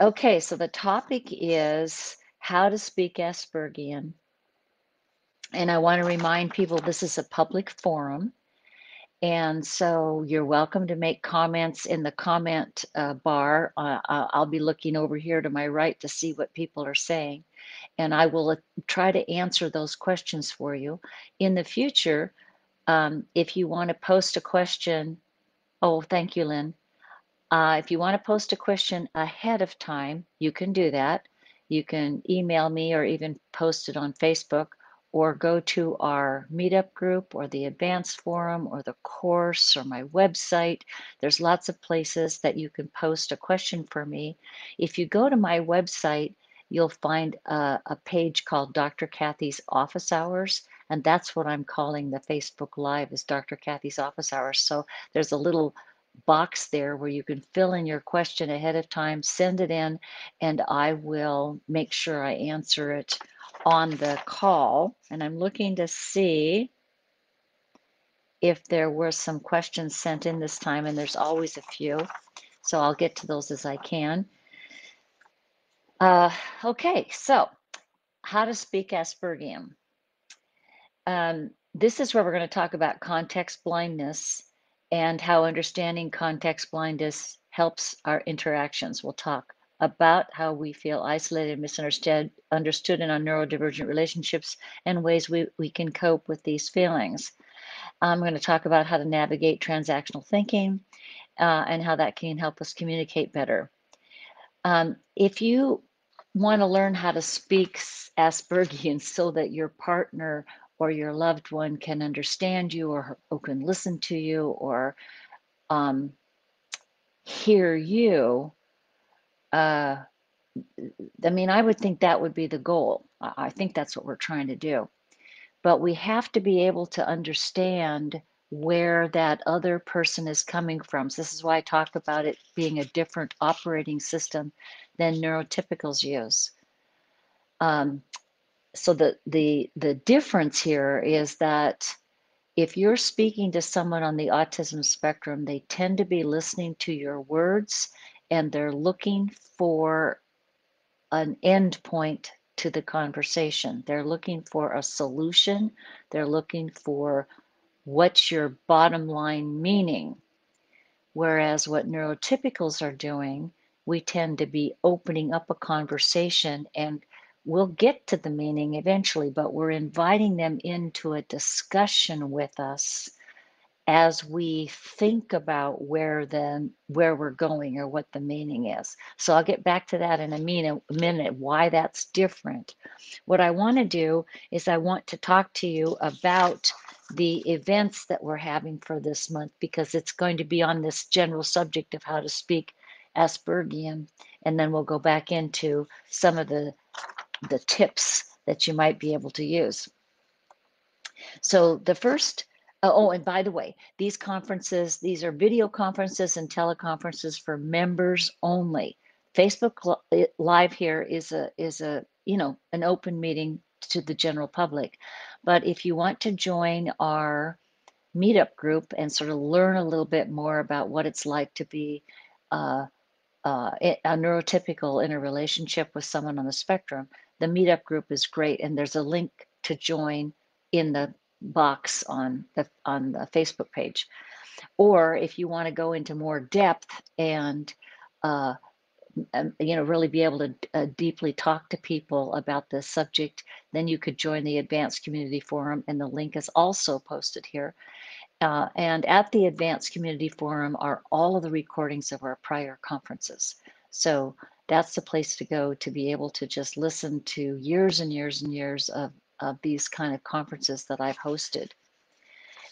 Okay, so the topic is how to speak Aspergian. And I want to remind people this is a public forum. And so you're welcome to make comments in the comment bar. I'll be looking over here to my right to see what people are saying. And I will try to answer those questions for you. In the future, if you want to post a question, oh, thank you, Lynn. If you want to post a question ahead of time, you can do that. You can email me or even post it on Facebook or go to our meetup group or the advanced forum or the course or my website. There's lots of places that you can post a question for me. If you go to my website, you'll find a page called Dr. Kathy's Office Hours, and that's what I'm calling the Facebook Live is Dr. Kathy's Office Hours. So there's a little box there where you can fill in your question ahead of time, send it in, and I will make sure I answer it on the call. And I'm looking to see if there were some questions sent in this time, and there's always a few. So I'll get to those as I can. Okay, so how to speak Aspergian. This is where we're going to talk about context blindness and how understanding context blindness helps our interactions. We'll talk about how we feel isolated, misunderstood, understood in our neurodivergent relationships and ways we can cope with these feelings. I'm going to talk about how to navigate transactional thinking and how that can help us communicate better. If you want to learn how to speak Aspergian so that your partner or your loved one can understand you or can listen to you or um, hear you, uh, I mean, I would think that would be the goal. I think that's what we're trying to do. But we have to be able to understand where that other person is coming from. So this is why I talk about it being a different operating system than neurotypicals use. So the difference here is that if you're speaking to someone on the autism spectrum, they tend to be listening to your words and they're looking for an end point to the conversation. They're looking for a solution. They're looking for what's your bottom line meaning. Whereas what neurotypicals are doing, we tend to be opening up a conversation and we'll get to the meaning eventually, but we're inviting them into a discussion with us as we think about where we're going or what the meaning is. So I'll get back to that in a minute, why that's different. What I want to do is I want to talk to you about the events that we're having for this month because it's going to be on this general subject of how to speak Aspergian, and then we'll go back into some of the tips that you might be able to use. So the first, oh, and by the way, these conferences, these are video conferences and teleconferences for members only. Facebook Live here is a an open meeting to the general public. But if you want to join our meetup group and sort of learn a little bit more about what it's like to be a neurotypical in a relationship with someone on the spectrum, the meetup group is great, and there's a link to join in the box on the Facebook page. Or if you want to go into more depth and uh, really be able to deeply talk to people about this subject, then you could join the Advanced Community Forum, and the link is also posted here. And at the Advanced Community Forum are all of the recordings of our prior conferences. So that's the place to go to be able to just listen to years and years and years of these kind of conferences that I've hosted.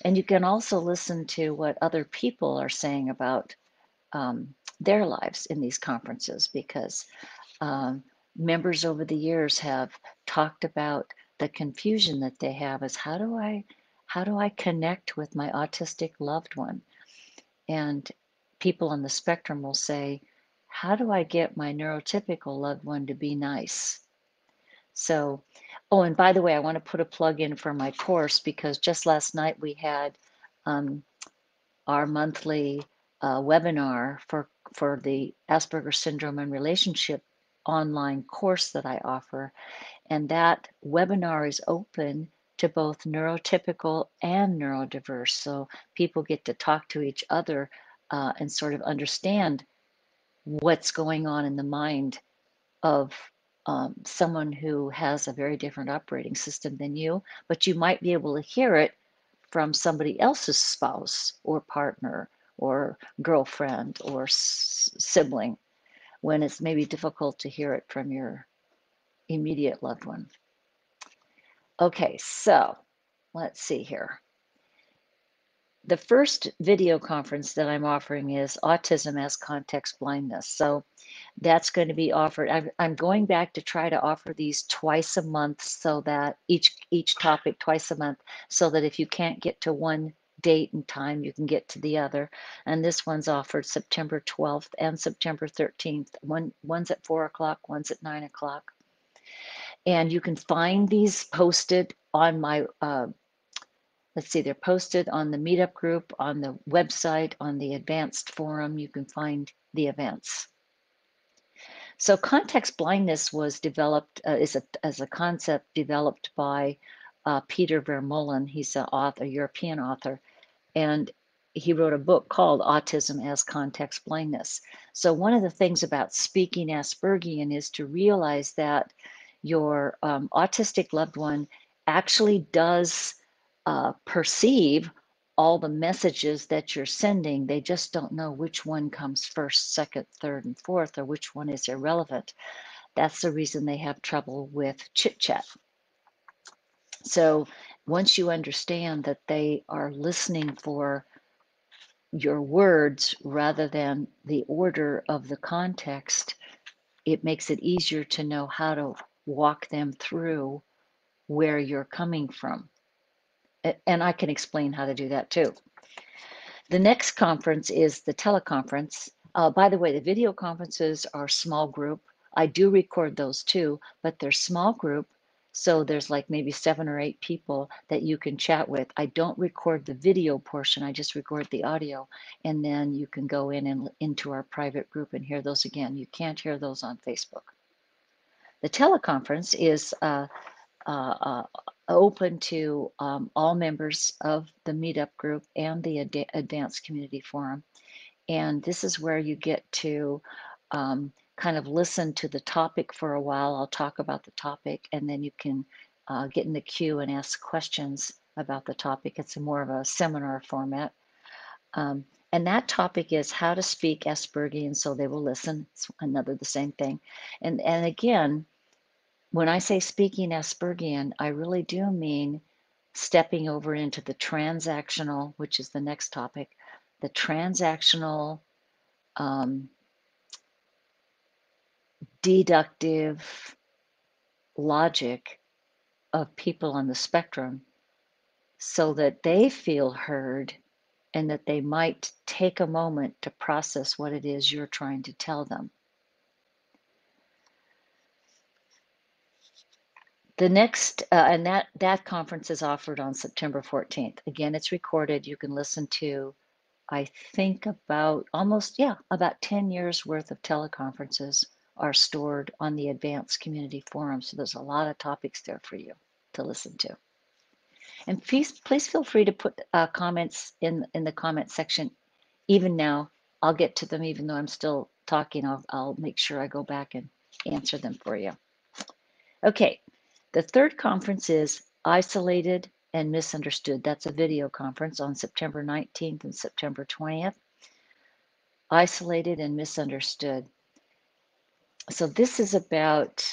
And you can also listen to what other people are saying about their lives in these conferences because members over the years have talked about the confusion that they have is how do I connect with my autistic loved one? And people on the spectrum will say, how do I get my neurotypical loved one to be nice? So, oh, and by the way, I want to put a plug in for my course because just last night we had our monthly webinar for for the Asperger syndrome and relationship online course that I offer. And that webinar is open to both neurotypical and neurodiverse. So people get to talk to each other and sort of understand what's going on in the mind of someone who has a very different operating system than you, but you might be able to hear it from somebody else's spouse or partner or girlfriend or sibling when it's maybe difficult to hear it from your immediate loved one. Okay, so let's see here. The first video conference that I'm offering is Autism as Context Blindness. So that's going to be offered. I'm going back to try to offer these twice a month, so that each topic twice a month, so that if you can't get to one date and time, you can get to the other. And this one's offered September 12th and September 13th. One's at 4 o'clock, one's at 9 o'clock. And you can find these posted on my, let's see, they're posted on the meetup group, on the website, on the advanced forum. You can find the events. So context blindness was developed as a concept developed by Peter Vermeulen. He's an author, a European author, and he wrote a book called Autism as Context Blindness. So one of the things about speaking Aspergian is to realize that your autistic loved one actually does perceive all the messages that you're sending. They just don't know which one comes first, second, third, and fourth, or which one is irrelevant. That's the reason they have trouble with chit chat. So once you understand that they are listening for your words rather than the order of the context, it makes it easier to know how to walk them through where you're coming from. And I can explain how to do that too. The next conference is the teleconference. By the way, the video conferences are small group. I do record those too, but they're small group. So there's like maybe 7 or 8 people that you can chat with. I don't record the video portion. I just record the audio. And then you can go in and into our private group and hear those again. You can't hear those on Facebook. The teleconference is open to all members of the meetup group and the advanced community forum. And this is where you get to kind of listen to the topic for a while. I'll talk about the topic, and then you can get in the queue and ask questions about the topic. It's more of a seminar format. And that topic is how to speak Aspergian so they will listen. It's the same thing. And again, when I say speaking Aspergian, I really do mean stepping over into the transactional, which is the next topic, the transactional, deductive logic of people on the spectrum, so that they feel heard and that they might take a moment to process what it is you're trying to tell them. The next, and that conference is offered on September 14th. Again, it's recorded. You can listen to, I think about 10 years worth of teleconferences are stored on the advanced community forum. So there's a lot of topics there for you to listen to. And please feel free to put comments in the comment section. Even now, I'll get to them even though I'm still talking. I'll make sure I go back and answer them for you. Okay, the third conference is Isolated and Misunderstood. That's a video conference on September 19th and September 20th. Isolated and Misunderstood. So this is about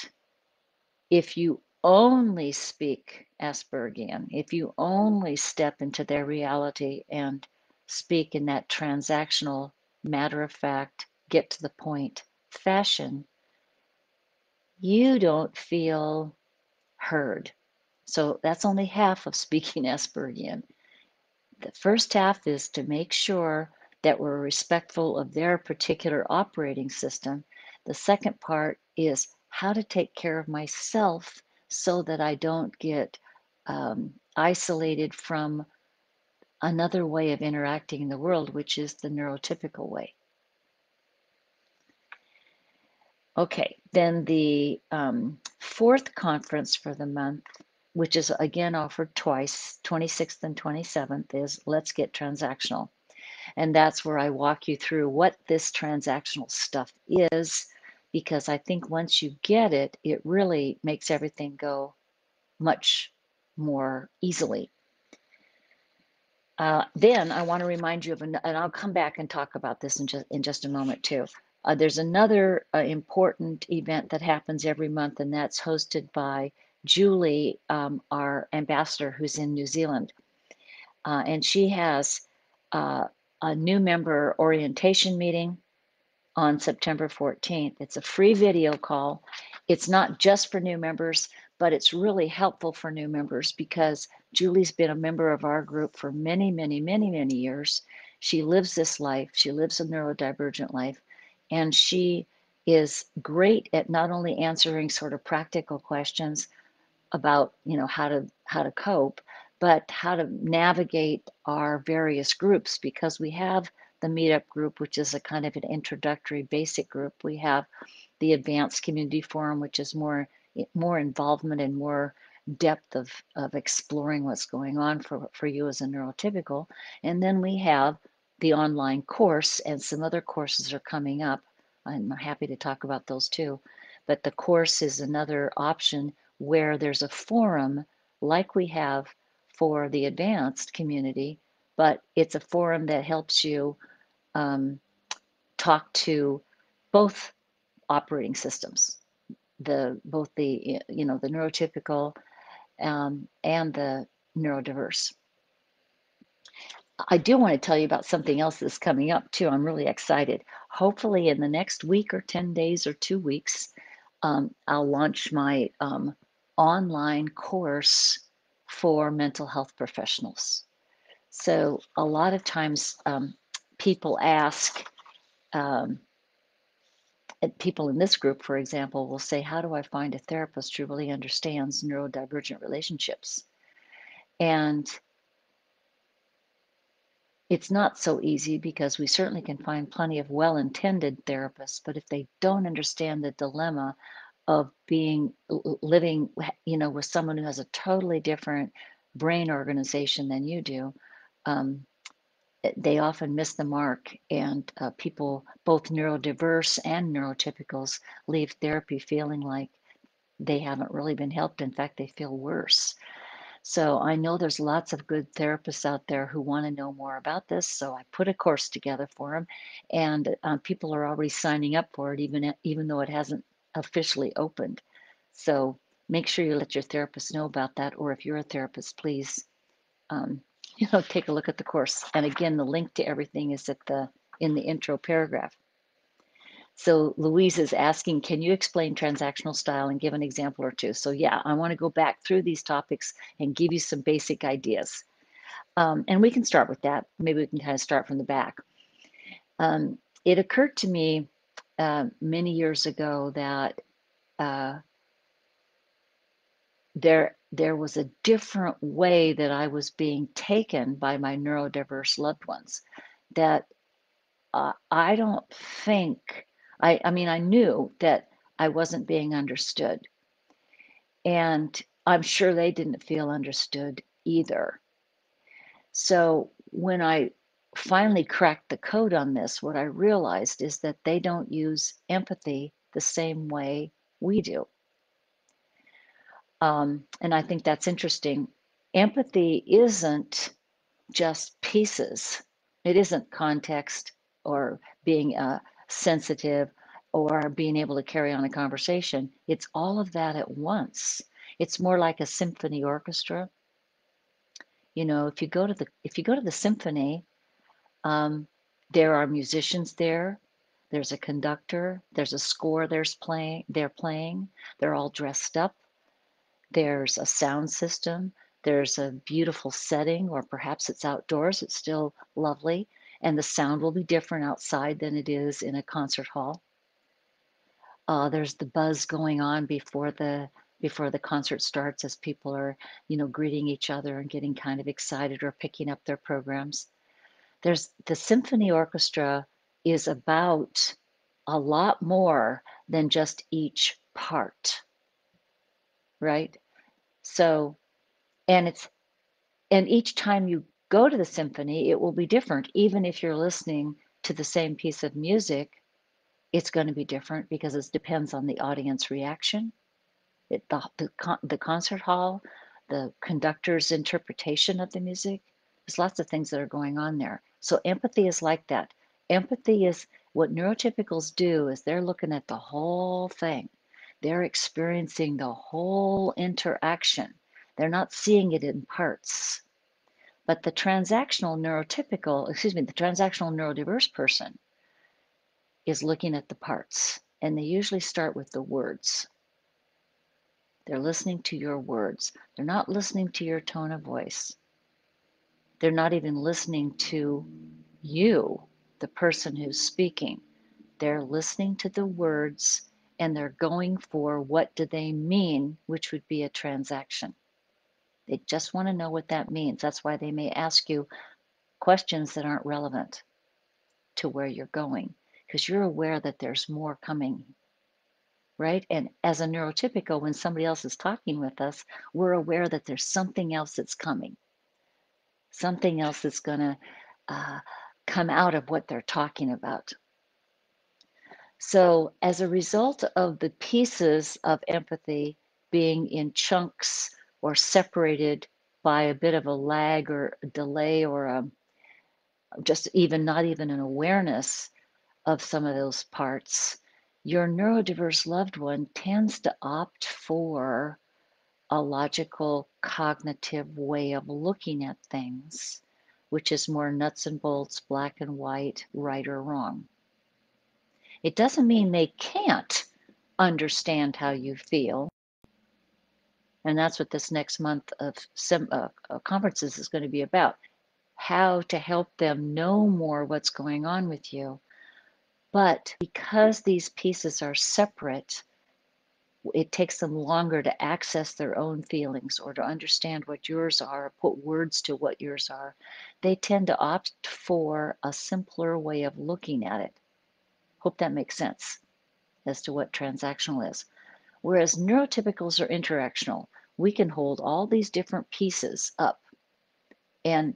if you only speak Aspergian, if you only step into their reality and speak in that transactional, matter of fact, get to the point fashion, you don't feel heard. So that's only half of speaking Aspergian. The first half is to make sure that we're respectful of their particular operating system. The second part is how to take care of myself so that I don't get isolated from another way of interacting in the world, which is the neurotypical way. Okay, then the fourth conference for the month, which is again offered twice, 26th and 27th, is Let's Get Transactional. And that's where I walk you through what this transactional stuff is, because I think once you get it, it really makes everything go much more easily. Then I want to remind you of, and I'll come back and talk about this in just a moment too. There's another important event that happens every month, and that's hosted by Julie, our ambassador who's in New Zealand. And she has a new member orientation meeting on September 14th. It's a free video call. It's not just for new members, but it's really helpful for new members because Julie's been a member of our group for many, many, many, many years. She lives this life. She lives a neurodivergent life. And she is great at not only answering sort of practical questions about, how to cope, but how to navigate our various groups, because we have the meetup group, which is a kind of an introductory basic group. We have the advanced community forum, which is more involvement and more depth of exploring what's going on for you as a neurotypical. And then we have the online course, and some other courses are coming up. I'm happy to talk about those too. But the course is another option where there's a forum like we have for the advanced community, but it's a forum that helps you um, talk to both operating systems, both the neurotypical and the neurodiverse. I do want to tell you about something else that's coming up too. I'm really excited. Hopefully, in the next week or 10 days or 2 weeks, I'll launch my online course for mental health professionals. So, a lot of times people ask, um, people in this group, for example, will say, how do I find a therapist who really understands neurodivergent relationships? And it's not so easy because we certainly can find plenty of well-intended therapists, but if they don't understand the dilemma of living, with someone who has a totally different brain organization than you do, um, they often miss the mark, and people, both neurodiverse and neurotypicals, leave therapy feeling like they haven't really been helped. In fact, they feel worse. So I know there's lots of good therapists out there who want to know more about this. So I put a course together for them, and people are already signing up for it, even though it hasn't officially opened. So make sure you let your therapist know about that, or if you're a therapist, please, um, take a look at the course. And again, the link to everything is in the intro paragraph. So Louise is asking, can you explain transactional style and give an example or two? So yeah, I want to go back through these topics and give you some basic ideas. And we can start with that. Maybe we can kind of start from the back. It occurred to me many years ago that there was a different way that I was being taken by my neurodiverse loved ones. That I don't think, I mean, I knew that I wasn't being understood. And I'm sure they didn't feel understood either. So when I finally cracked the code on this, what I realized is that they don't use empathy the same way we do. And I think that's interesting. Empathy isn't just pieces, it isn't context or being sensitive or being able to carry on a conversation. It's all of that at once. It's more like a symphony orchestra. If you go to the symphony, um, there are musicians there. There's a conductor. There's a score. They're playing. They're all dressed up. There's a sound system. There's a beautiful setting, or perhaps it's outdoors. It's still lovely, and the sound will be different outside than it is in a concert hall. There's the buzz going on before the concert starts, as people are, greeting each other and getting kind of excited or picking up their programs. The symphony orchestra is about a lot more than just each part, right? So, and each time you go to the symphony, it will be different. Even if you're listening to the same piece of music, it's going to be different because it depends on the audience reaction, the concert hall, the conductor's interpretation of the music. There's lots of things that are going on there. So empathy is like that. Empathy is what neurotypicals do is they're looking at the whole thing. They're experiencing the whole interaction. They're not seeing it in parts. But the transactional neurodiverse person is looking at the parts, and they usually start with the words. They're listening to your words. They're not listening to your tone of voice. They're not even listening to you, the person who's speaking. They're listening to the words and they're going for what do they mean, which would be a transaction. They just want to know what that means. That's why they may ask you questions that aren't relevant to where you're going, because you're aware that there's more coming, right? And as a neurotypical, when somebody else is talking with us, we're aware that there's something else that's coming, something else that's going to uh, come out of what they're talking about. So, as a result of the pieces of empathy being in chunks or separated by a bit of a lag or a delay or just even not even an awareness of some of those parts, your neurodiverse loved one tends to opt for a logical cognitive way of looking at things, which is more nuts and bolts, black and white, right or wrong. It doesn't mean they can't understand how you feel. And that's what this next month of conferences is going to be about, how to help them know more what's going on with you. But because these pieces are separate, it takes them longer to access their own feelings or to understand what yours are, put words to what yours are. They tend to opt for a simpler way of looking at it. Hope that makes sense as to what transactional is. Whereas neurotypicals are interactional. We can hold all these different pieces up and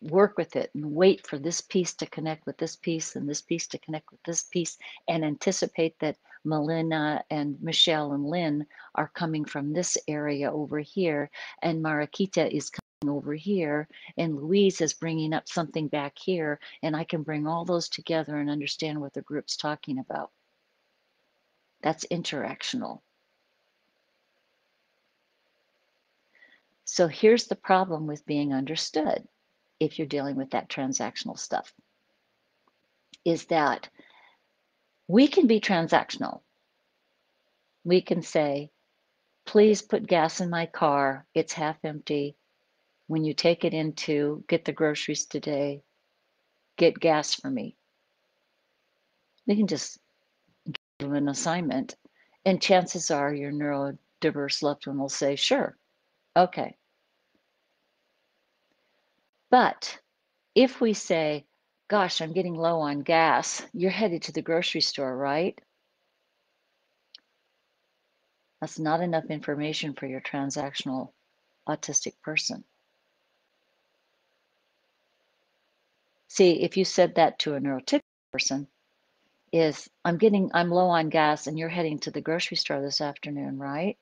work with it and wait for this piece to connect with this piece and this piece to connect with this piece and anticipate that Melina and Michelle and Lynn are coming from this area over here and Mariquita is coming over here and Louise is bringing up something back here and I can bring all those together and understand what the group's talking about. That's interactional. So here's the problem with being understood if you're dealing with that transactional stuff, is that we can be transactional. We can say, please put gas in my car. It's half empty. When you take it in to get the groceries today, get gas for me. We can just give them an assignment. And chances are your neurodiverse loved one will say, sure, okay. But if we say, gosh, I'm getting low on gas, you're headed to the grocery store, right? That's not enough information for your transactional autistic person. See, if you said that to a neurotypical person, is I'm low on gas and you're heading to the grocery store this afternoon, right?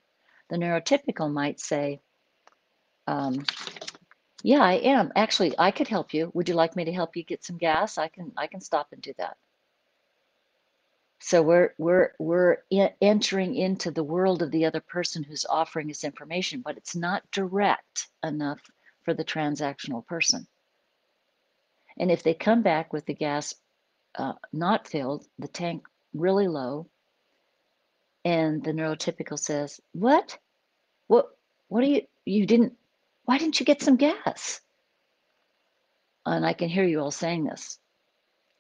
The neurotypical might say, yeah, I am. Actually, I could help you. Would you like me to help you get some gas? I can stop and do that. So we're entering into the world of the other person who's offering us information, but it's not direct enough for the transactional person. And if they come back with the gas not filled, the tank really low, and the neurotypical says, "What? What are you didn't? Why didn't you get some gas?" And I can hear you all saying this.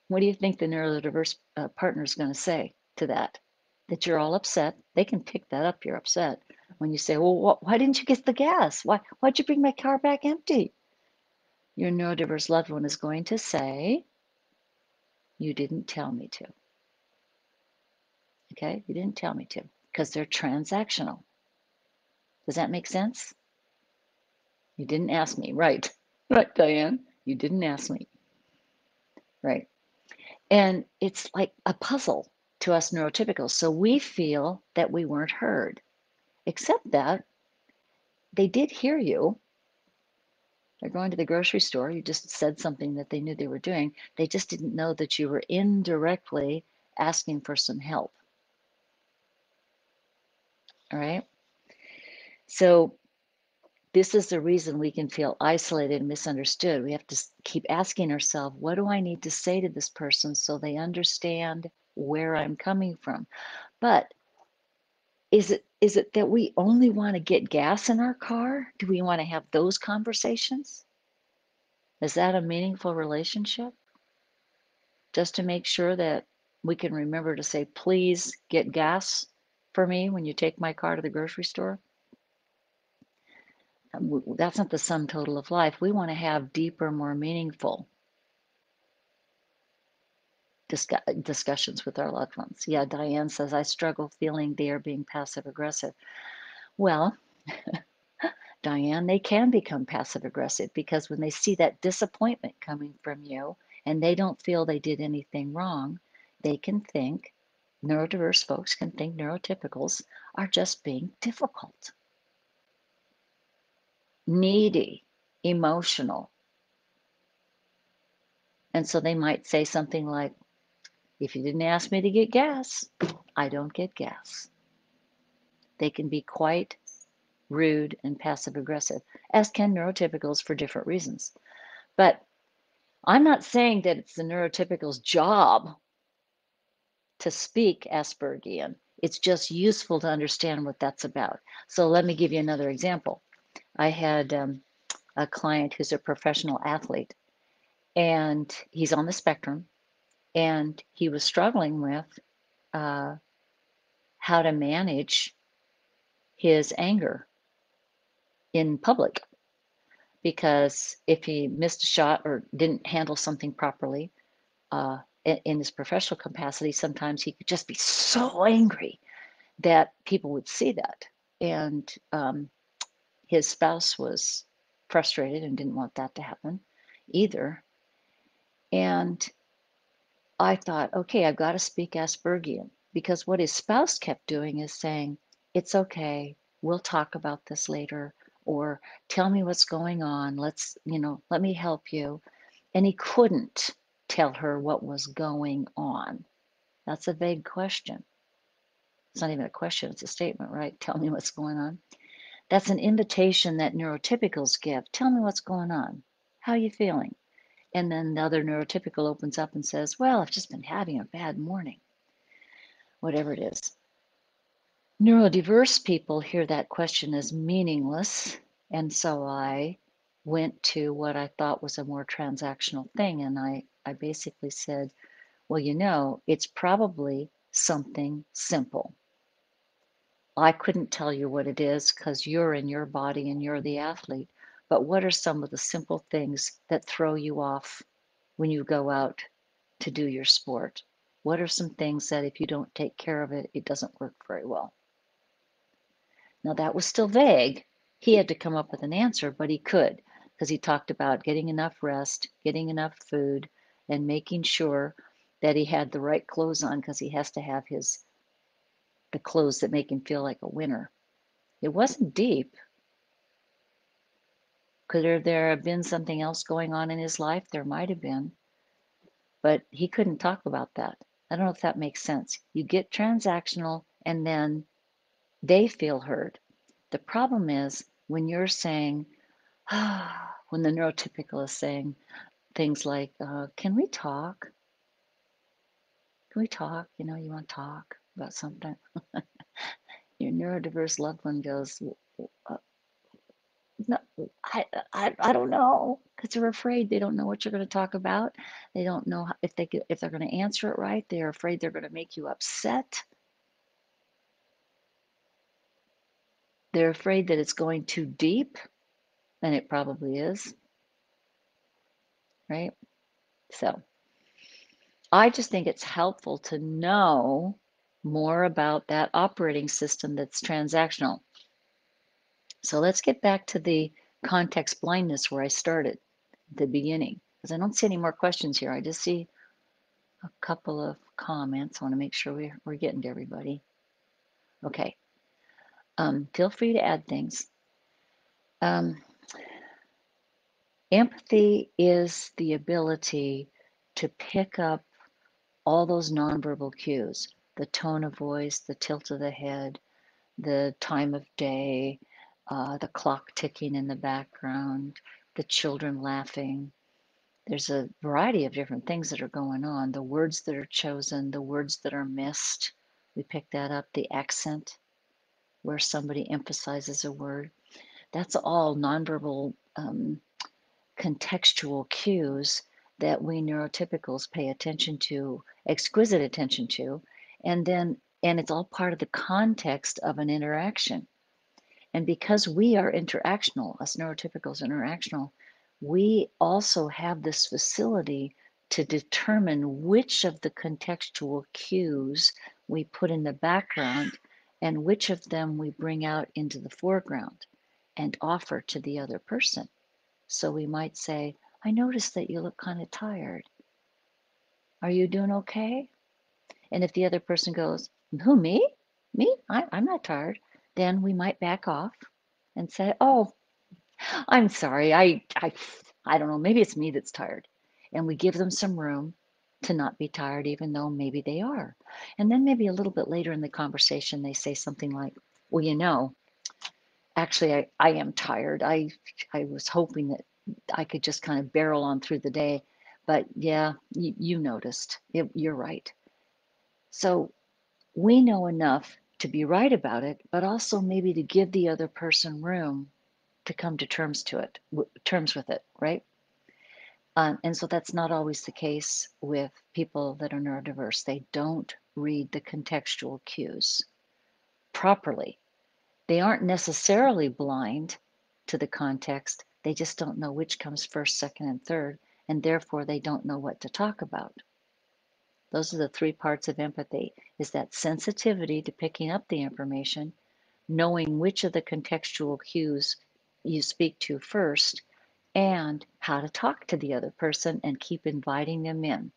What do you think the neurodiverse partner is going to say to that? That you're all upset. They can pick that up. You're upset when you say, "Well, why didn't you get the gas? Why'd you bring my car back empty?" Your neurodiverse loved one is going to say, "You didn't tell me to." Okay, you didn't tell me to, because they're transactional. Does that make sense? You didn't ask me, right? Right, Diane? You didn't ask me, right? And it's like a puzzle to us neurotypicals. So we feel that we weren't heard, except that they did hear you. They're going to the grocery store. You just said something that they knew they were doing. They just didn't know that you were indirectly asking for some help. All right. So this is the reason we can feel isolated and misunderstood. We have to keep asking ourselves, what do I need to say to this person so they understand where I'm coming from? But is it that we only want to get gas in our car? Do we want to have those conversations? Is that a meaningful relationship? Just to make sure that we can remember to say, please get gas for me when you take my car to the grocery store? That's not the sum total of life. We want to have deeper, more meaningful discussions with our loved ones. Yeah, Diane says, I struggle feeling they are being passive aggressive. Well, Diane, they can become passive aggressive because when they see that disappointment coming from you and they don't feel they did anything wrong, they can think, neurodiverse folks can think neurotypicals are just being difficult, needy, emotional. And so they might say something like, if you didn't ask me to get gas, I don't get gas. They can be quite rude and passive aggressive, as can neurotypicals for different reasons. But I'm not saying that it's the neurotypical's job to speak Aspergian. It's just useful to understand what that's about. So let me give you another example. I had a client who's a professional athlete, and he's on the spectrum, and he was struggling with uh, how to manage his anger in public, because if he missed a shot or didn't handle something properly in his professional capacity, sometimes he could just be so angry that people would see that. And his spouse was frustrated and didn't want that to happen either. And I thought, okay, I've got to speak Aspergian, because what his spouse kept doing is saying, it's okay, we'll talk about this later, or tell me what's going on. Let's, let me help you. And he couldn't tell her what was going on. That's a vague question. It's not even a question, it's a statement, right? Tell me what's going on. That's an invitation that neurotypicals give. Tell me what's going on. How are you feeling? And then the other neurotypical opens up and says, well, I've just been having a bad morning, whatever it is. Neurodiverse people hear that question as meaningless. And so I went to what I thought was a more transactional thing. And I basically said, well, it's probably something simple. I couldn't tell you what it is because you're in your body and you're the athlete. But what are some of the simple things that throw you off when you go out to do your sport? What are some things that if you don't take care of it, it doesn't work very well? Now, that was still vague. He had to come up with an answer, but he could, because he talked about getting enough rest, getting enough food, and making sure that he had the right clothes on, because he has to have the clothes that make him feel like a winner. It wasn't deep. Could there have been something else going on in his life? There might have been, but he couldn't talk about that. I don't know if that makes sense. You get transactional and then they feel heard. The problem is when you're saying, when the neurotypical is saying things like, can we talk? Can we talk? You want to talk about something? Your neurodiverse loved one goes, no, I don't know, because they're afraid they don't know what you're going to talk about. They don't know if they're going to answer it right. They're afraid they're going to make you upset. They're afraid that it's going too deep, and it probably is, right? So I just think it's helpful to know more about that operating system that's transactional. So let's get back to the context blindness where I started at the beginning, because I don't see any more questions here. I just see a couple of comments. I want to make sure we're getting to everybody. Okay. Feel free to add things. Empathy is the ability to pick up all those nonverbal cues, the tone of voice, the tilt of the head, the time of day, the clock ticking in the background, the children laughing. There's a variety of different things that are going on. The words that are chosen, the words that are missed. We pick that up. The accent, where somebody emphasizes a word. That's all nonverbal contextual cues that we neurotypicals pay attention to, exquisite attention to, and it's all part of the context of an interaction. And because we are interactional, us neurotypicals are interactional, we also have this facility to determine which of the contextual cues we put in the background and which of them we bring out into the foreground and offer to the other person. So we might say, I noticed that you look kind of tired. Are you doing okay? And if the other person goes, who, me? Me? I'm not tired. Then we might back off and say, oh, I'm sorry. I don't know. Maybe it's me that's tired. And we give them some room to not be tired, even though maybe they are. And then maybe a little bit later in the conversation, they say something like, well, actually, I am tired. I was hoping that I could just kind of barrel on through the day. But yeah, you noticed. You're right. So we know enough to be right about it, but also maybe to give the other person room to come to terms with it, right? And so that's not always the case with people that are neurodiverse. They don't read the contextual cues properly. They aren't necessarily blind to the context. They just don't know which comes first, second, and third, and therefore they don't know what to talk about. Those are the three parts of empathy, is that sensitivity to picking up the information, knowing which of the contextual cues you speak to first, and how to talk to the other person and keep inviting them in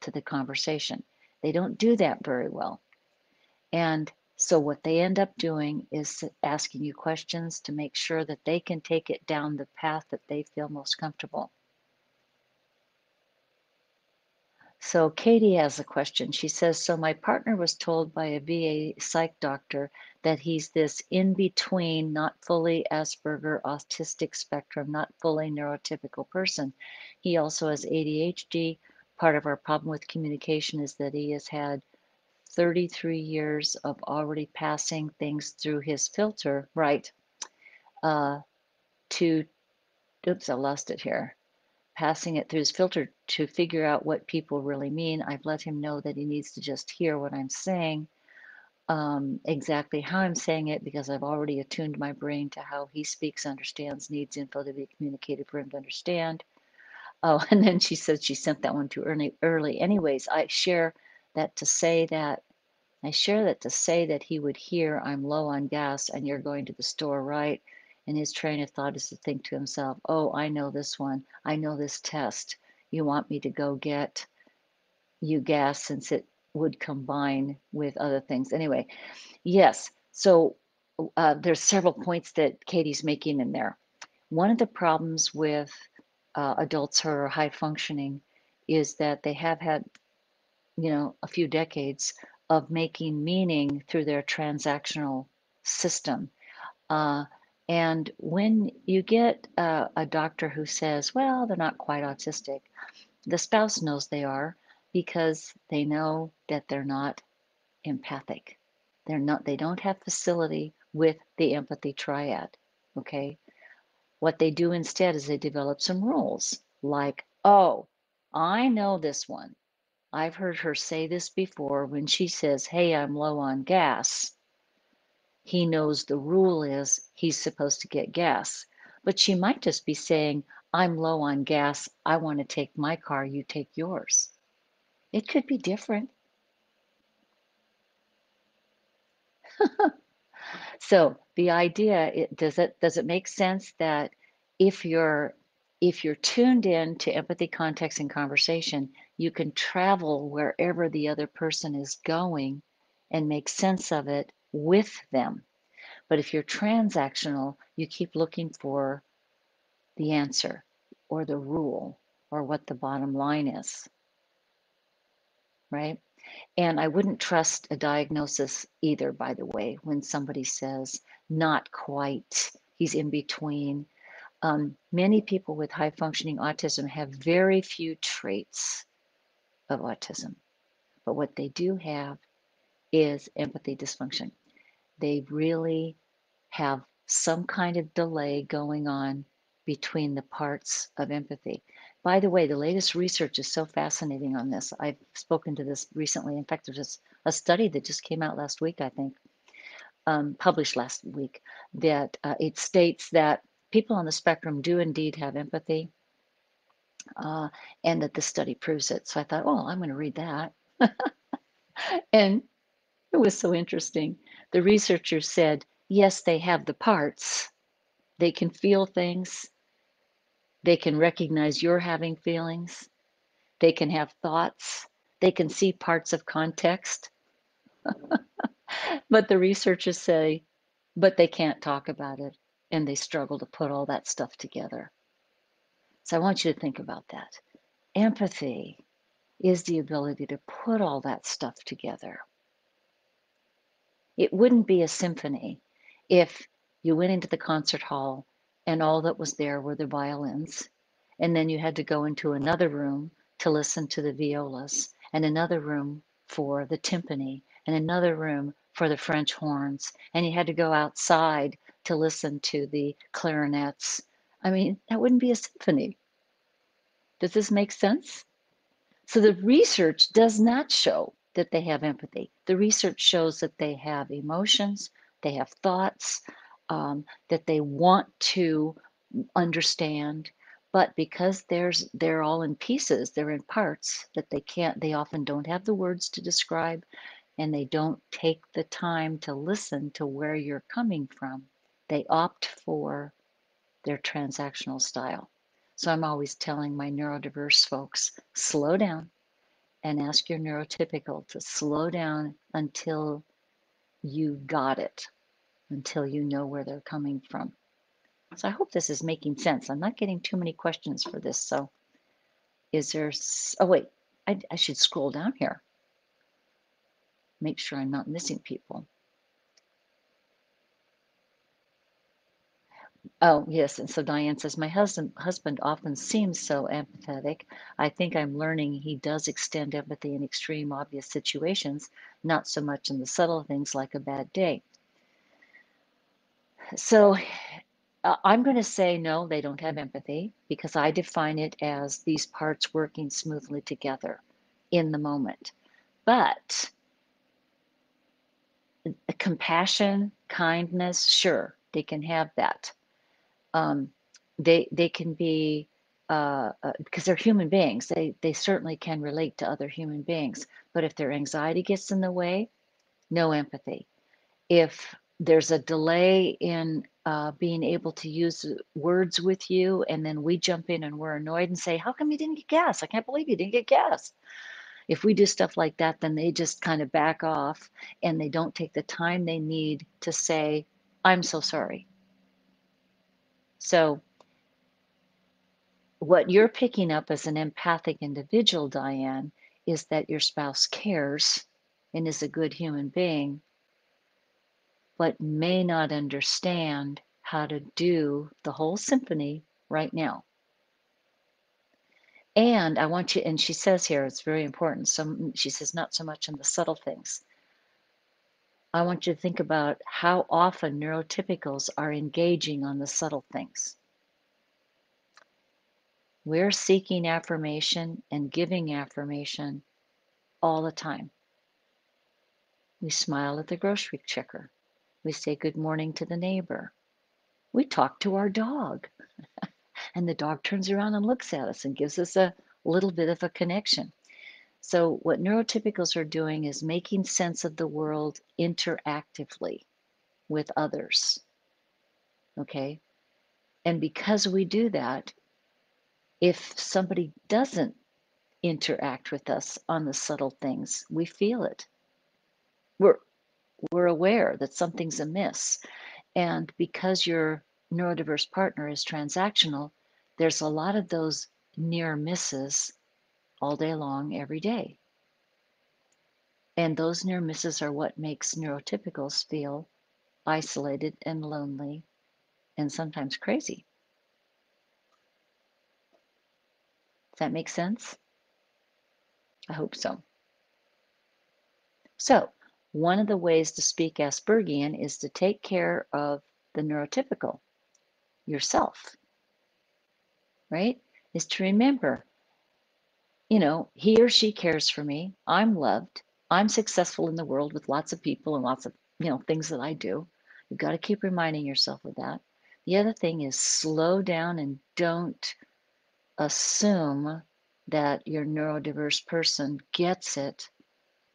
to the conversation. They don't do that very well. And so what they end up doing is asking you questions to make sure that they can take it down the path that they feel most comfortable. So Katie has a question. She says, so my partner was told by a VA psych doctor that he's this in between, not fully Asperger autistic spectrum, not fully neurotypical person. He also has ADHD. Part of our problem with communication is that he has had 33 years of already passing things through his filter, right? To, oops, I lost it here. Passing it through his filter to figure out what people really mean. I've let him know that he needs to just hear what I'm saying, exactly how I'm saying it, because I've already attuned my brain to how he speaks, understands, needs info to be communicated for him to understand. Oh, and then she said she sent that one too early. Anyways, I share that to say that he would hear I'm low on gas and you're going to the store, right? And his train of thought is to think to himself, oh, I know this one. I know this test. You want me to go get you gas since it would combine with other things. Anyway, yes. So there's several points that Katie's making in there. One of the problems with adults who are high functioning is that they have had a few decades of making meaning through their transactional system. Uh, and when you get a doctor who says, well, they're not quite autistic, the spouse knows they are because they know that they're not empathic. They don't have facility with the empathy triad. Okay. What they do instead is they develop some rules like, oh, I know this one. I've heard her say this before when she says, hey, I'm low on gas. He knows the rule is he's supposed to get gas. But she might just be saying, I'm low on gas. I want to take my car. You take yours. It could be different. So the idea, does it make sense that if you're if you're tuned in to empathy, context, and conversation, you can travel wherever the other person is going and make sense of it with them. But if you're transactional, you keep looking for the answer or the rule or what the bottom line is, right? And I wouldn't trust a diagnosis either, by the way, when somebody says not quite, he's in between. Many people with high functioning autism have very few traits of autism, but what they do have is empathy dysfunction. They really have some kind of delay going on between the parts of empathy. By the way, the latest research is so fascinating on this. I've spoken to this recently. In fact, there's a study that just came out last week, I think, published last week, that it states that people on the spectrum do indeed have empathy, uh, and that the study proves it. So I thought, oh, I'm going to read that. And it was so interesting. The researchers said, yes, they have the parts. They can feel things. They can recognize you're having feelings. They can have thoughts. They can see parts of context. But the researchers say, but they can't talk about it. And they struggle to put all that stuff together. So I want you to think about that. Empathy is the ability to put all that stuff together. It wouldn't be a symphony if you went into the concert hall and all that was there were the violins, and then you had to go into another room to listen to the violas, and another room for the timpani, and another room for the French horns, and you had to go outside to listen to the clarinets. I mean, that wouldn't be a symphony. Does this make sense? So the research does not show that they have empathy. The research shows that they have emotions, they have thoughts, that they want to understand, but because they're all in pieces, they're in parts that they often don't have the words to describe, and they don't take the time to listen to where you're coming from. They opt for their transactional style. So I'm always telling my neurodiverse folks, slow down and ask your neurotypical to slow down until you got it, until you know where they're coming from. So I hope this is making sense. I'm not getting too many questions for this. So is there, oh wait, I should scroll down here. Make sure I'm not missing people. Oh, yes. And so Diane says, my husband often seems so empathetic. I think I'm learning he does extend empathy in extreme, obvious situations, not so much in the subtle things like a bad day. So I'm going to say no, they don't have empathy because I define it as these parts working smoothly together in the moment. But compassion, kindness, sure, they can have that. Um, they can be because they're human beings. They certainly can relate to other human beings. But if their anxiety gets in the way, no empathy. If there's a delay in being able to use words with you, and then we jump in and we're annoyed and say, how come you didn't get gas? I can't believe you didn't get gas. If we do stuff like that, then they just kind of back off and they don't take the time they need to say, I'm so sorry. So what you're picking up as an empathic individual, Diane, is that your spouse cares and is a good human being, but may not understand how to do the whole symphony right now. And I want you, and she says here, it's very important. She says, not so much in the subtle things. I want you to think about how often neurotypicals are engaging on the subtle things. We're seeking affirmation and giving affirmation all the time. We smile at the grocery checker. We say good morning to the neighbor. We talk to our dog, and the dog turns around and looks at us and gives us a little bit of a connection. So what neurotypicals are doing is making sense of the world interactively with others. Okay. And because we do that, if somebody doesn't interact with us on the subtle things, we feel it. We're we're aware that something's amiss. And because your neurodiverse partner is transactional, there's a lot of those near misses all day long, every day. And those near misses are what makes neurotypicals feel isolated and lonely and sometimes crazy. Does that make sense? I hope so. So, one of the ways to speak Aspergian is to take care of the neurotypical yourself, right? Is to remember, he or she cares for me. I'm loved. I'm successful in the world with lots of people and lots of, things that I do. You've got to keep reminding yourself of that. The other thing is slow down and don't assume that your neurodiverse person gets it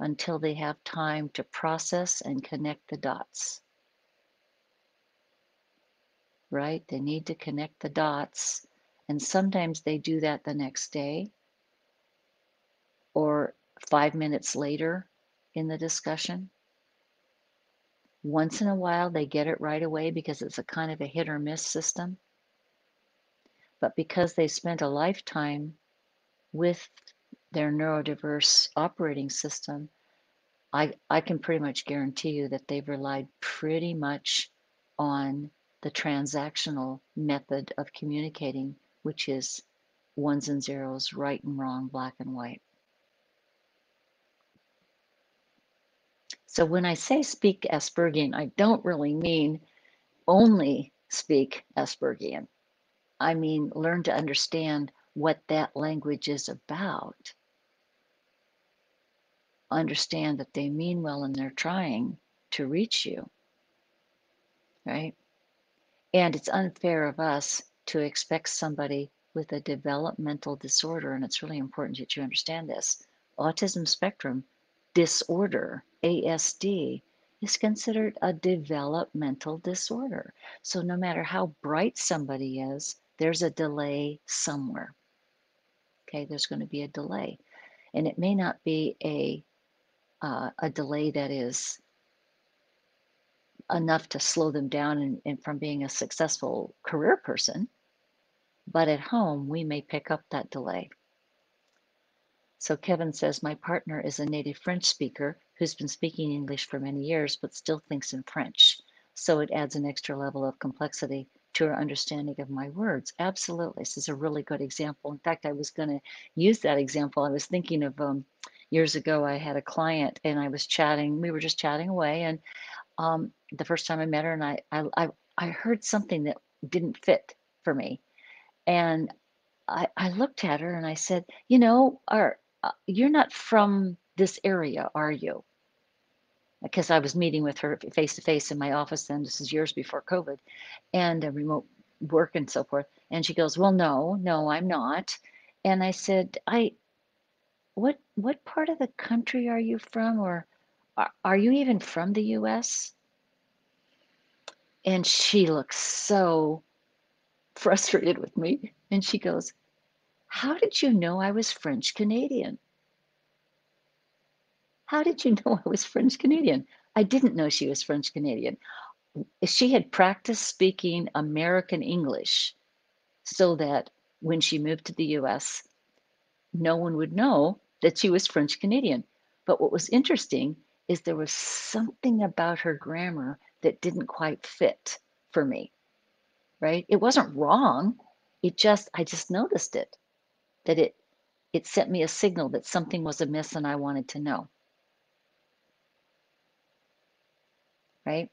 until they have time to process and connect the dots, right? They need to connect the dots. And sometimes they do that the next day or 5 minutes later in the discussion. Once in a while, they get it right away because it's a kind of a hit or miss system. But because they spent a lifetime with their neurodiverse operating system, I can pretty much guarantee you that they've relied pretty much on the transactional method of communicating, which is ones and zeros, right and wrong, black and white. So when I say speak Aspergian, I don't really mean only speak Aspergian. I mean, learn to understand what that language is about. Understand that they mean well and they're trying to reach you, right? And it's unfair of us to expect somebody with a developmental disorder, and it's really important that you understand this. Autism spectrum disorder, ASD, is considered a developmental disorder. So no matter how bright somebody is, there's a delay somewhere. Okay, there's going to be a delay. And it may not be a delay that is enough to slow them down and from being a successful career person, but at home we may pick up that delay. So Kevin says, my partner is a native French speaker who's been speaking English for many years, but still thinks in French. So it adds an extra level of complexity to her understanding of my words. Absolutely. This is a really good example. In fact, I was going to use that example. I was thinking of years ago, I had a client and I was chatting, we were just chatting away. And the first time I met her, and I heard something that didn't fit for me. And I looked at her and I said, you're not from this area, are you? Because I was meeting with her face to face in my office then. This is years before COVID and remote work and so forth. And she goes, well, no, I'm not. And I said, what part of the country are you from? Or are you even from the US? And she looks so frustrated with me. And she goes, how did you know I was French Canadian? How did you know I was French Canadian? I didn't know she was French Canadian. She had practiced speaking American English so that when she moved to the US, no one would know that she was French Canadian. But what was interesting is there was something about her grammar that didn't quite fit for me, right? It wasn't wrong. I just noticed it, that it sent me a signal that something was amiss and I wanted to know, right?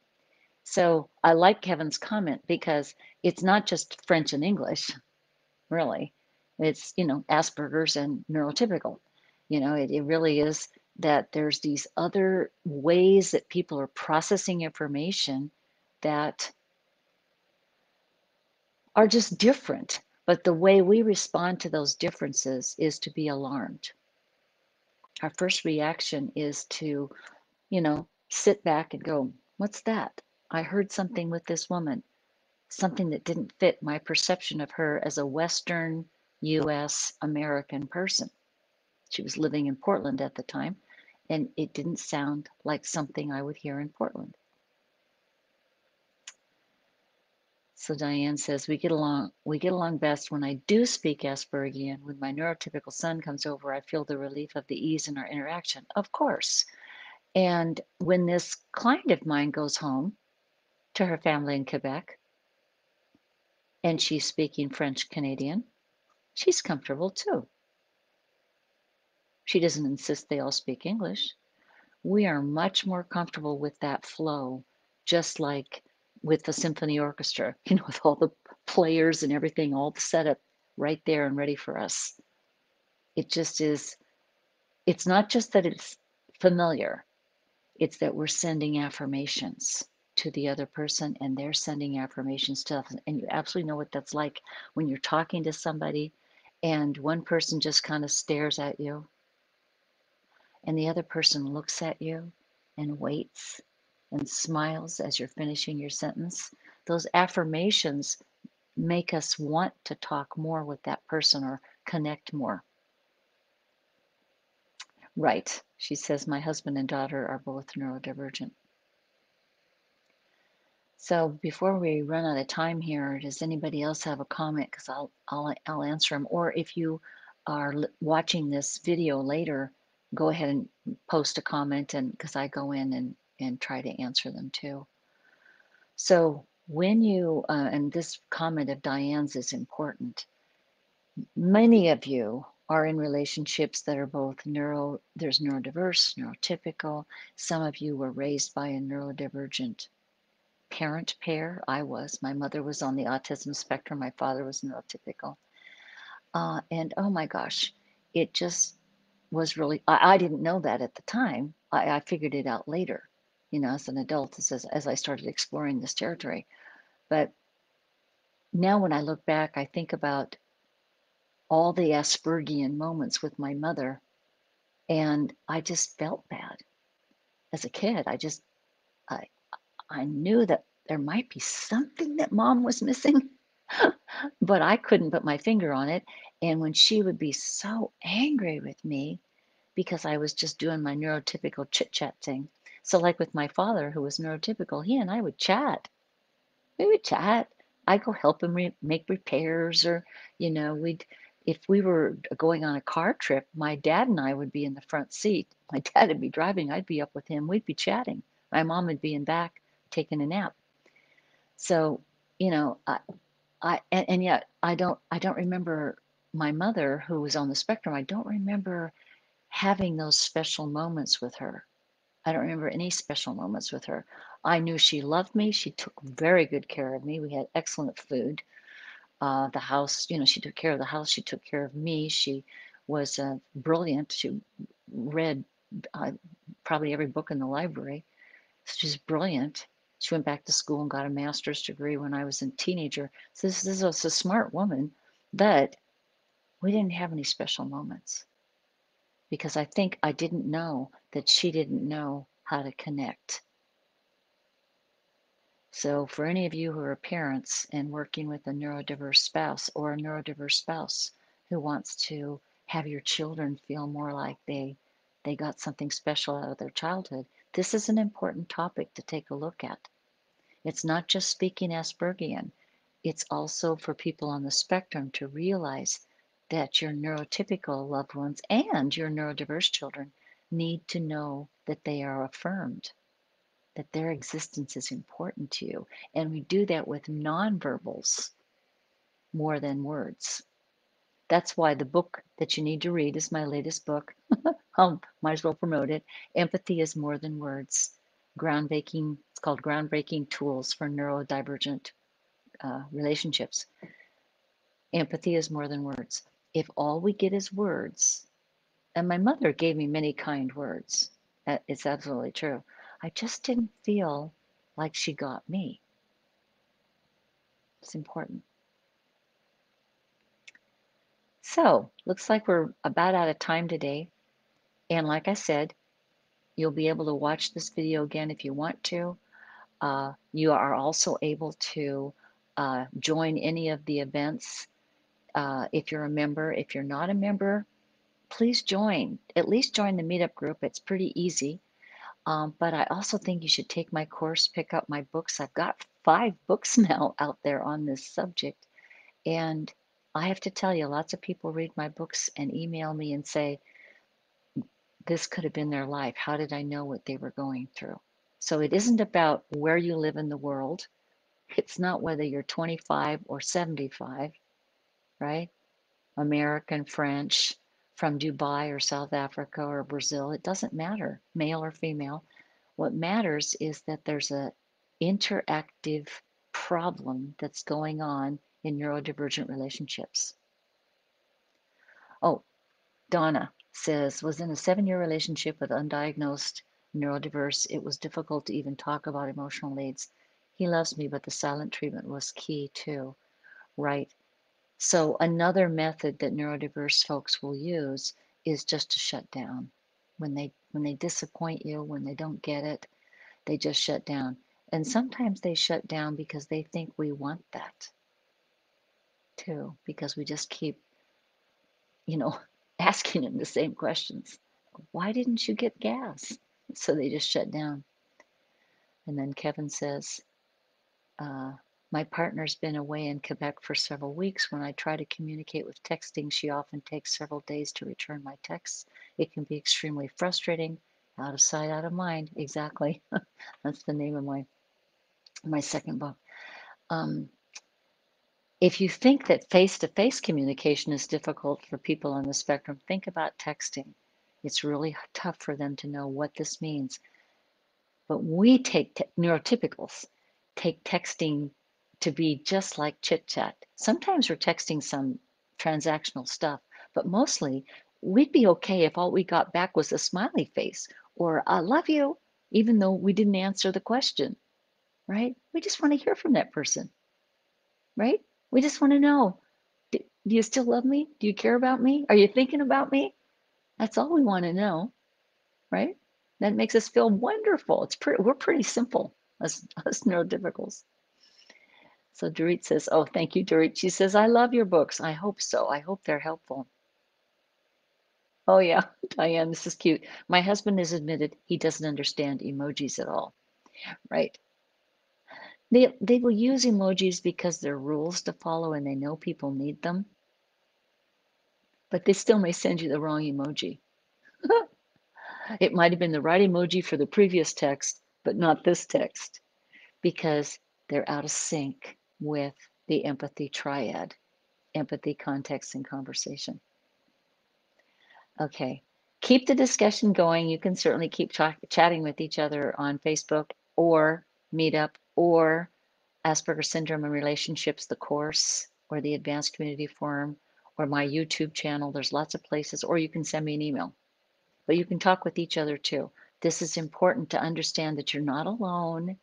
So I like Kevin's comment because it's not just French and English, really. It's, Asperger's and neurotypical. It really is that there's these other ways that people are processing information that are just different. But the way we respond to those differences is to be alarmed. our first reaction is to, sit back and go, what's that? I heard something with this woman, something that didn't fit my perception of her as a Western US American person. She was living in Portland at the time, and it didn't sound like something I would hear in Portland. So Diane says, we get along best when I do speak Aspergian. When my neurotypical son comes over, I feel the relief of the ease in our interaction. Of course. And when this client of mine goes home to her family in Quebec and she's speaking French Canadian, she's comfortable too. She doesn't insist they all speak English. We are much more comfortable with that flow, just like with the symphony orchestra, with all the players and everything all set up right there and ready for us. It just is, it's not just that it's familiar, it's that we're sending affirmations to the other person and they're sending affirmations to us. And you absolutely know what that's like when you're talking to somebody and one person just kind of stares at you and the other person looks at you and waits and smiles as you're finishing your sentence. Those affirmations make us want to talk more with that person or connect more. Right. She says, my husband and daughter are both neurodivergent. So before we run out of time here, does anybody else have a comment? Because I'll answer them. Or if you are watching this video later, go ahead and post a comment, and because I go in and try to answer them too. So when you and this comment of Diane's is important. Many of you are in relationships that are both there's neurodiverse, neurotypical. Some of you were raised by a neurodivergent parent pair. I was. My mother was on the autism spectrum. My father was neurotypical. And oh my gosh, it just was really, I didn't know that at the time. I figured it out later, as an adult, as I started exploring this territory. But now when I look back, I think about all the Aspergian moments with my mother, and I just felt bad as a kid. I, I knew that there might be something that mom was missing, but I couldn't put my finger on it. And when she would be so angry with me because I was just doing my neurotypical chit chat thing. So, like with my father, who was neurotypical, he and I would chat. We would chat. I'd go help him make repairs, or, if we were going on a car trip, my dad and I would be in the front seat. My dad would be driving, I'd be up with him, we'd be chatting. My mom would be in back taking a nap. So, you know, and yet I don't remember my mother, who was on the spectrum. I don't remember having those special moments with her. I don't remember any special moments with her. I knew she loved me. She took very good care of me. We had excellent food. The house, she took care of the house. She took care of me. She was brilliant. She read uh, probably every book in the library. She's brilliant. She went back to school and got a master's degree when I was a teenager. So this was a smart woman, but we didn't have any special moments because I think I didn't know that she didn't know how to connect. So for any of you who are parents and working with a neurodiverse spouse or a neurodiverse spouse who wants to have your children feel more like they got something special out of their childhood, this is an important topic to take a look at. It's not just speaking Aspergian, it's also for people on the spectrum to realize that your neurotypical loved ones and your neurodiverse children need to know that they are affirmed, that their existence is important to you. And we do that with nonverbals more than words. That's why the book that you need to read is my latest book. Might as well promote it. Empathy is More Than Words. Groundbreaking, it's called Groundbreaking Tools for Neurodivergent Relationships. Empathy is more than words. If all we get is words, and my mother gave me many kind words, it's absolutely true. I just didn't feel like she got me. It's important. So, looks like we're about out of time today. And like I said, you'll be able to watch this video again if you want to. You are also able to join any of the events if you're a member. If you're not a member, please join. At least join the meetup group. It's pretty easy. But I also think you should take my course, pick up my books. I've got 5 books now out there on this subject. And I have to tell you, lots of people read my books and email me and say, this could have been their life. How did I know what they were going through? So it isn't about where you live in the world. It's not whether you're 25 or 75, right? American, French, from Dubai or South Africa or Brazil. It doesn't matter, male or female. What matters is that there's a interactive problem that's going on in neurodivergent relationships. Oh, Donna says, was in a 7-year relationship with undiagnosed neurodiverse. It was difficult to even talk about emotional needs. He loves me, but the silent treatment was key too. Right. So another method that neurodiverse folks will use is just to shut down. When they disappoint you, when they don't get it, they just shut down. And sometimes they shut down because they think we want that too, because we just keep, you know, asking them the same questions. Why didn't you get gas? So they just shut down. And then Kevin says, uh, my partner's been away in Quebec for several weeks. When I try to communicate with texting, she often takes several days to return my texts. It can be extremely frustrating. Out of sight, out of mind. Exactly. That's the name of my second book. Um, if you think that face-to-face communication is difficult for people on the spectrum, think about texting. It's really tough for them to know what this means. But we take neurotypicals take texting to be just like chit chat. Sometimes we're texting some transactional stuff, but mostly we'd be okay if all we got back was a smiley face or I love you, even though we didn't answer the question, right? We just want to hear from that person, right? We just want to know, do you still love me? Do you care about me? Are you thinking about me? That's all we want to know, right? That makes us feel wonderful. We're pretty simple, us neurotypicals. So Dorit says, oh, thank you, Dorit. She says, I love your books. I hope so. I hope they're helpful. Oh yeah, Diane, this is cute. My husband has admitted he doesn't understand emojis at all, right? They will use emojis because they're rules to follow and they know people need them, but they still may send you the wrong emoji. It might have been the right emoji for the previous text, but not this text, because they're out of sync with the empathy triad, empathy, context, and conversation. Okay, keep the discussion going. You can certainly keep chatting with each other on Facebook or Meetup or Asperger Syndrome and Relationships, the course, or the Advanced Community Forum, or my YouTube channel. There's lots of places, or you can send me an email. But you can talk with each other too. This is important to understand that you're not alone.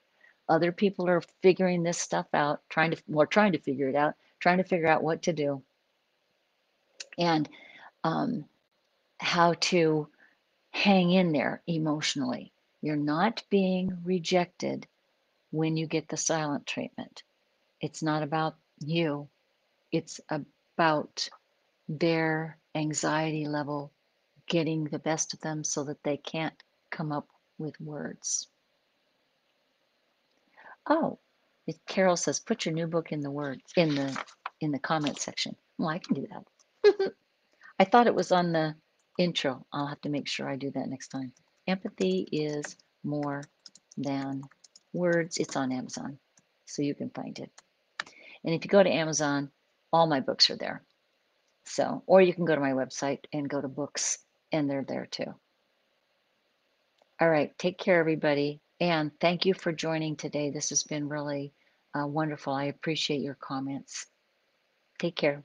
Other people are figuring this stuff out, trying to figure it out, trying to figure out what to do and um, how to hang in there emotionally. You're not being rejected when you get the silent treatment. It's not about you, it's about their anxiety level getting the best of them so that they can't come up with words. Oh, Carol says, put your new book in the words in the comment section. Well, I can do that. I thought it was on the intro. I'll have to make sure I do that next time. Empathy is more than words. It's on Amazon, so you can find it. And if you go to Amazon, all my books are there. So, or you can go to my website and go to books, and they're there too. All right, take care, everybody. And thank you for joining today. This has been really wonderful. I appreciate your comments. Take care.